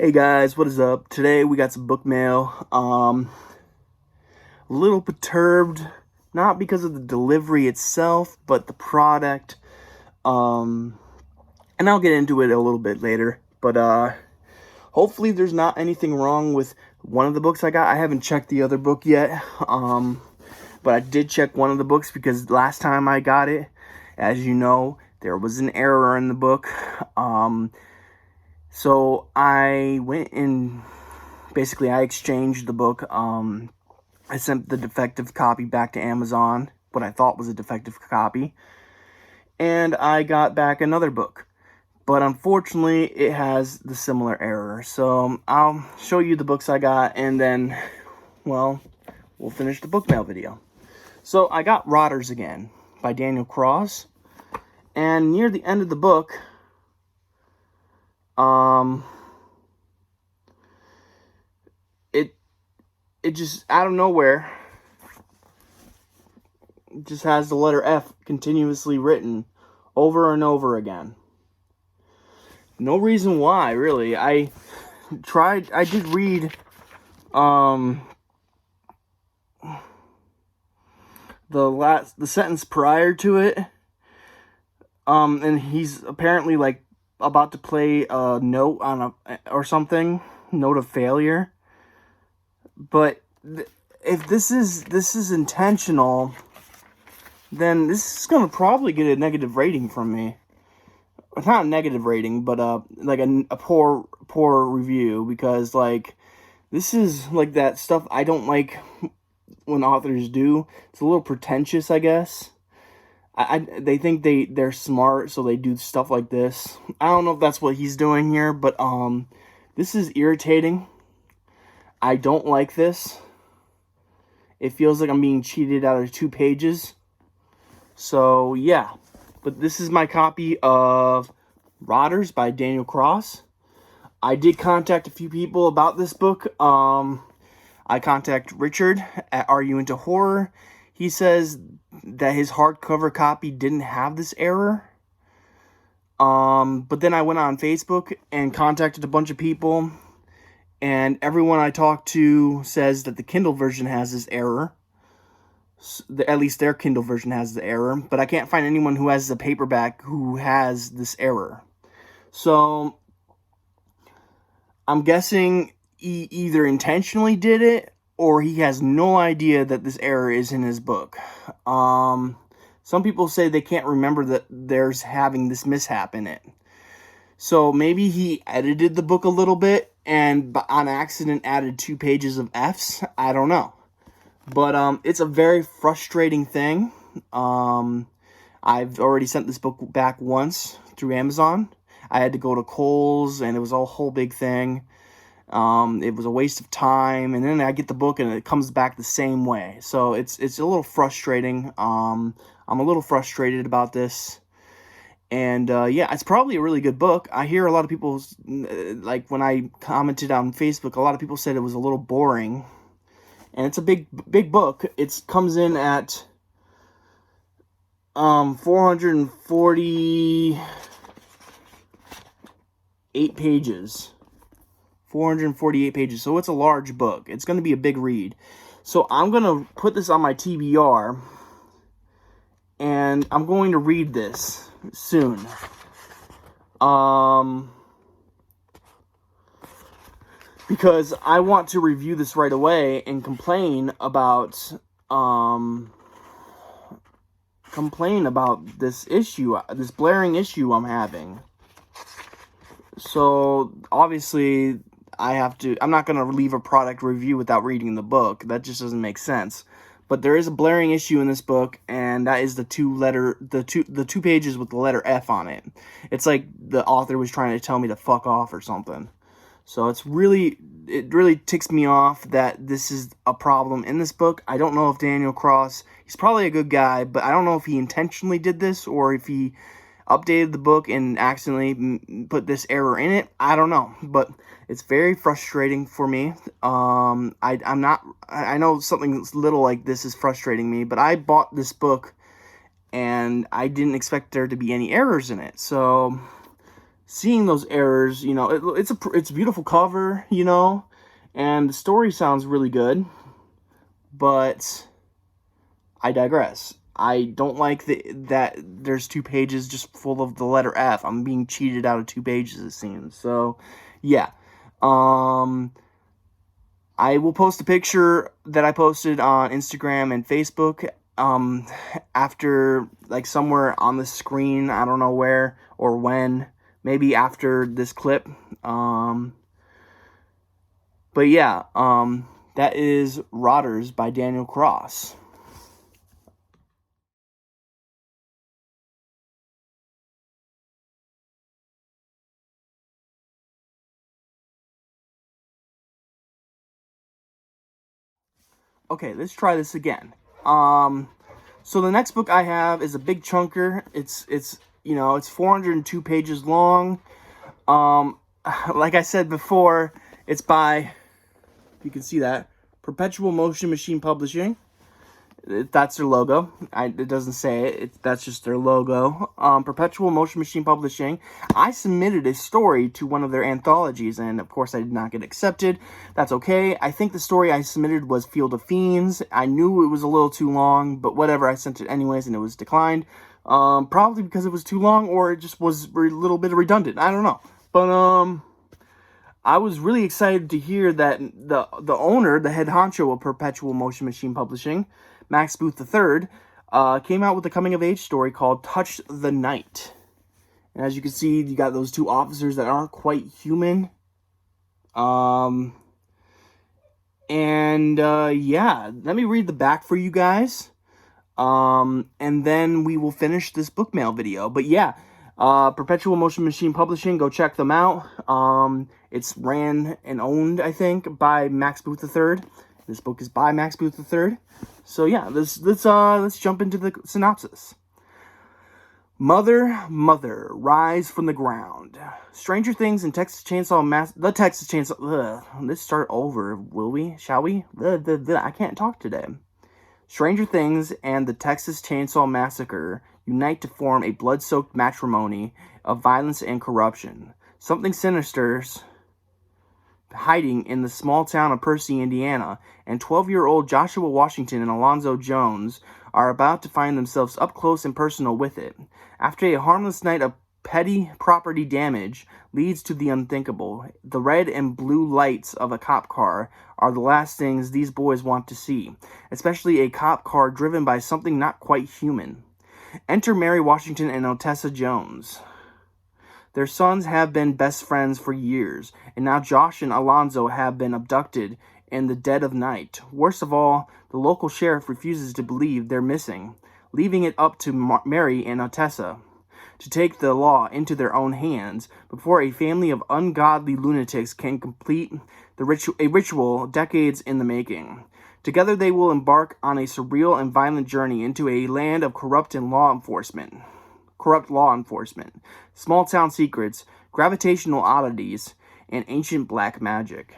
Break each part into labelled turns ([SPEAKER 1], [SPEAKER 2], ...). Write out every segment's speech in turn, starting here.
[SPEAKER 1] Hey guys, what is up? Today we got some book mail. A little perturbed, not because of the delivery itself, but the product. And I'll get into it a little bit later. But hopefully there's not anything wrong with one of the books I got. I haven't checked the other book yet. But I did check one of the books because last time I got it, as you know, there was an error in the book. So I went and basically I exchanged the book. I sent the defective copy back to Amazon, what I thought was a defective copy, and I got back another book. But unfortunately, it has the similar error. So I'll show you the books I got, and then, well, we'll finish the book mail video. So I got Rotters Again by Daniel Cross, and near the end of the book, it just, out of nowhere, it just has the letter F continuously written over and over again. No reason why, really. I did read, the sentence prior to it, and he's apparently, like, about to play a note on or something, note of failure. But if this is intentional, then this is gonna probably get a negative rating from me. It's not a negative rating, but like a poor review, because like this is like that stuff I don't like when authors do. It's a little pretentious, I guess. They think they're smart, so they do stuff like this. I don't know if that's what he's doing here, but this is irritating. I don't like this. It feels like I'm being cheated out of 2 pages. So yeah, but this is my copy of Rotters by Daniel Cross. I did contact a few people about this book. I contacted Richard at Are You Into Horror. He says that his hardcover copy didn't have this error. But then I went on Facebook and contacted a bunch of people, and everyone I talked to says that the Kindle version has this error. At least their Kindle version has the error, but I can't find anyone who has the paperback who has this error. So I'm guessing he either intentionally did it, or he has no idea that this error is in his book. Some people say they can't remember that there's having this mishap in it. So maybe he edited the book a little bit and on accident added 2 pages of Fs. I don't know. But it's a very frustrating thing. I've already sent this book back once through Amazon. I had to go to Kohl's, and it was a whole big thing. It was a waste of time, and then I get the book and it comes back the same way. So it's a little frustrating. I'm a little frustrated about this. And yeah, it's probably a really good book. I hear a lot of people, like when I commented on Facebook, a lot of people said it was a little boring. And it's a big book. It comes in at 448 pages. 448 pages. So it's a large book. It's going to be a big read. So I'm going to put this on my TBR, and I'm going to read this soon. Because I want to review this right away and complain about this issue, this blaring issue I'm having. So obviously I'm not going to leave a product review without reading the book. That just doesn't make sense. But there is a blaring issue in this book, and that is the two pages with the letter F on it. It's like the author was trying to tell me to fuck off or something. So it really ticks me off that this is a problem in this book. I don't know if Daniel Cross, he's probably a good guy, but I don't know if he intentionally did this or if he updated the book and accidentally put this error in it. I don't know, but it's very frustrating for me. I know something little like this is frustrating me, but I bought this book and I didn't expect there to be any errors in it. So seeing those errors, you know, it's a beautiful cover, you know, and the story sounds really good, but I digress. I don't like that there's 2 pages just full of the letter F. I'm being cheated out of 2 pages, it seems. So, yeah. I will post a picture that I posted on Instagram and Facebook after, like, somewhere on the screen. I don't know where or when. Maybe after this clip. But yeah, that is Rotters by Daniel Cross. Okay, let's try this again. So the next book I have is a big chunker. It's you know, it's 402 pages long. Like I said before, it's by, you can see that, Perpetual Motion Machine Publishing. That's their logo. It doesn't say it. That's just their logo. Perpetual Motion Machine Publishing. I submitted a story to one of their anthologies, and of course I did not get accepted. That's okay. I think the story I submitted was Field of Fiends. I knew it was a little too long, but whatever. I sent it anyways, and it was declined. Probably because it was too long, or it just was a little bit redundant. I don't know. But I was really excited to hear that the owner, the head honcho of Perpetual Motion Machine Publishing, Max Booth III, came out with a coming-of-age story called Touch the Night. And as you can see, you got those 2 officers that aren't quite human. Yeah, let me read the back for you guys. And then we will finish this book mail video. But yeah, Perpetual Motion Machine Publishing, go check them out. It's ran and owned, I think, by Max Booth III. This book is by Max Booth III. So yeah, let's jump into the synopsis. Mother, mother, rise from the ground. Stranger Things and Texas Chainsaw the Texas Chainsaw. Let's start over, will we? Shall we? I can't talk today. Stranger Things and the Texas Chainsaw Massacre unite to form a blood-soaked matrimony of violence and corruption. Something sinister's hiding in the small town of Percy, Indiana, and 12-year-old Joshua Washington and Alonzo Jones are about to find themselves up close and personal with it. After a harmless night of petty property damage leads to the unthinkable, the red and blue lights of a cop car are the last things these boys want to see, especially a cop car driven by something not quite human. Enter Mary Washington and Otessa Jones. Their sons have been best friends for years, and now Josh and Alonzo have been abducted in the dead of night. Worst of all, the local sheriff refuses to believe they're missing, leaving it up to Mary and Otessa to take the law into their own hands before a family of ungodly lunatics can complete a ritual decades in the making. Together they will embark on a surreal and violent journey into a land of corrupt law enforcement, small-town secrets, gravitational oddities, and ancient black magic.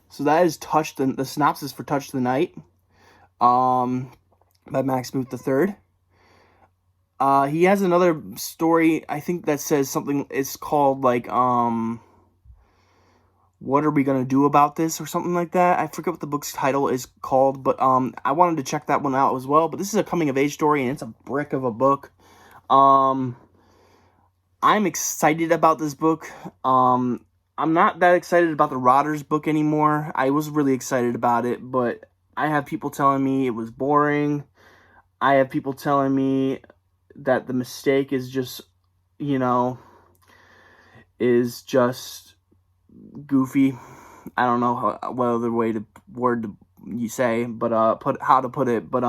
[SPEAKER 1] So that is the synopsis for Touch the Night, by Max Booth III. He has another story, I think, that says something, it's called, like, What Are We Gonna Do About This, or something like that. I forget what the book's title is called, but I wanted to check that one out as well. But this is a coming-of-age story, and it's a brick of a book. I'm excited about this book. I'm not that excited about the Rotters book anymore. I was really excited about it, but I have people telling me it was boring. I have people telling me that the mistake is just, you know, is just goofy. I don't know what other word you say, but how to put it, but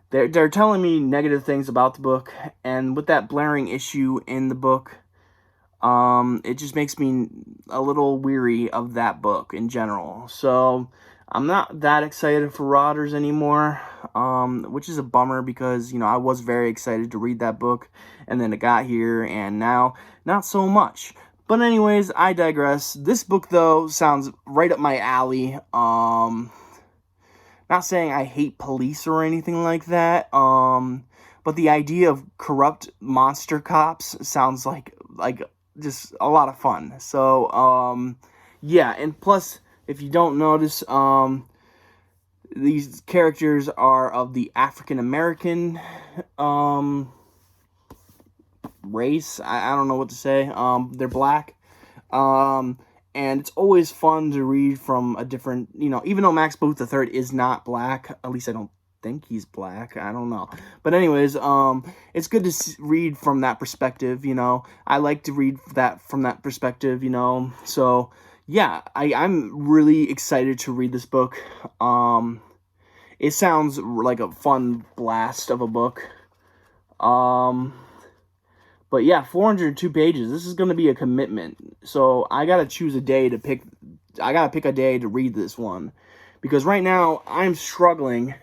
[SPEAKER 1] they're telling me negative things about the book, and with that blaring issue in the book, it just makes me a little weary of that book in general. So I'm not that excited for Rotters anymore, which is a bummer because, you know, I was very excited to read that book, and then it got here, and now not so much. But anyways, I digress. This book, though, sounds right up my alley. Not saying I hate police or anything like that, but the idea of corrupt monster cops sounds like like just a lot of fun. So yeah, and plus if you don't notice, these characters are of the African American race. I don't know what to say. They're black. And it's always fun to read from a different, even though Max Booth III is not black, at least I don't think he's black. I don't know. But anyways, it's good to read from that perspective, I like to read that from that perspective, So, yeah, I'm really excited to read this book. It sounds like a fun blast of a book. But yeah, 402 pages. This is going to be a commitment. So I got to choose a day to pick. I got to pick a day to read this one. Because right now, I'm struggling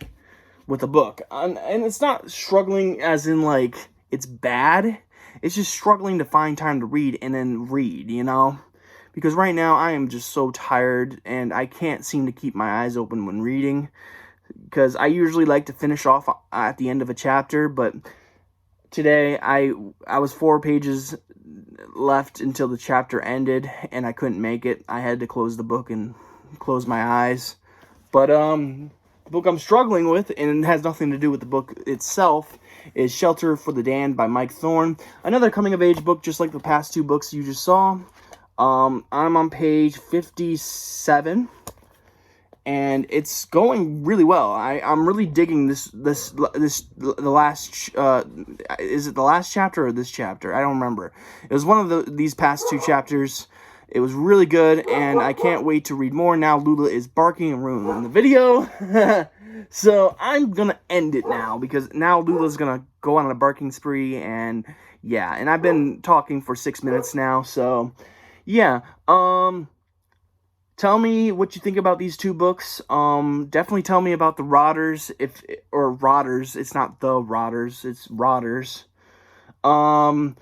[SPEAKER 1] with the book. And it's not struggling as in, like, it's bad. It's just struggling to find time to read and then read, Because right now, I am just so tired. And I can't seem to keep my eyes open when reading. Because I usually like to finish off at the end of a chapter. But today, I was 4 pages left until the chapter ended, and I couldn't make it. I had to close the book and close my eyes. But the book I'm struggling with, and it has nothing to do with the book itself, is Shelter for the Damned by Mike Thorne. Another coming-of-age book, just like the past 2 books you just saw. I'm on page 57. And it's going really well. I'm really digging the last, is it the last chapter or this chapter? I don't remember. It was one of these past 2 chapters. It was really good, and I can't wait to read more. Now Lula is barking and ruining the video. So I'm going to end it now, because now Lula's going to go on a barking spree, and yeah. And I've been talking for 6 minutes now, so yeah. Tell me what you think about these 2 books. Definitely tell me about the Rotters, or Rotters. It's not the Rotters, it's Rotters. Tell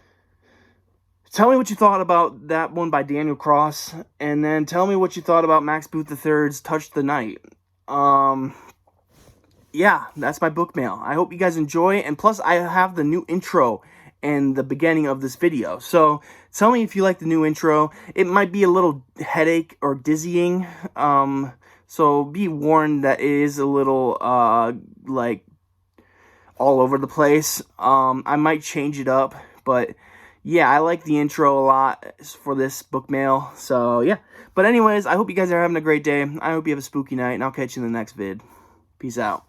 [SPEAKER 1] me what you thought about that one by Daniel Cross, and then tell me what you thought about Max Booth III's Touch the Night. Yeah, that's my book mail. I hope you guys enjoy, and plus I have the new intro and the beginning of this video. So tell me if you like the new intro. It might be a little headache or dizzying. So be warned that it is a little like all over the place. I might change it up, but yeah, I like the intro a lot for this book mail. So yeah. But anyways, I hope you guys are having a great day. I hope you have a spooky night, and I'll catch you in the next vid. Peace out.